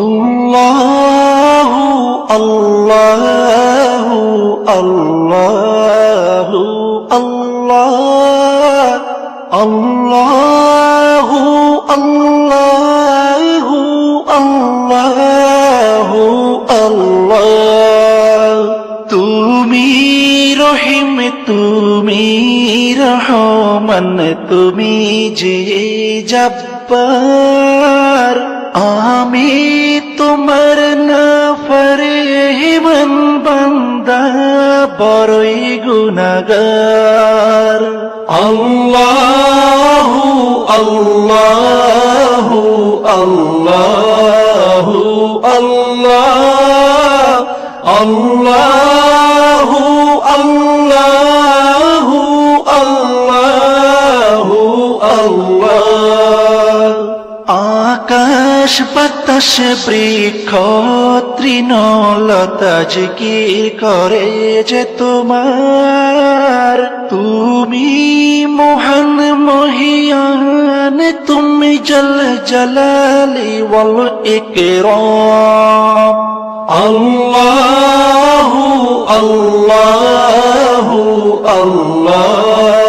আল্লাহু আল্লাহু আল্লাহু আল্লাহ আল্লাহু আল্লাহু আল্লাহু আল্লাহ। তুমি রহিম তুমি রহমান তুমি যে জব্বার, আমি তোমার নাফরমান বান্দা বড়ই গুনাহগার। আল্লাহু আল্লাহু আল্লাহু আল্লাহ আল্লাহু আল্লাহু আল্লাহু আল্লাহ। আকাশ বাতাস বৃক্ষ তৃণলতা জিকির করে যে তোমার, তুমি মহান মহিয়ান তুমি জল জলালি ওয়াল ইকরাম। আল্লাহু আল্লাহু আল্লাহ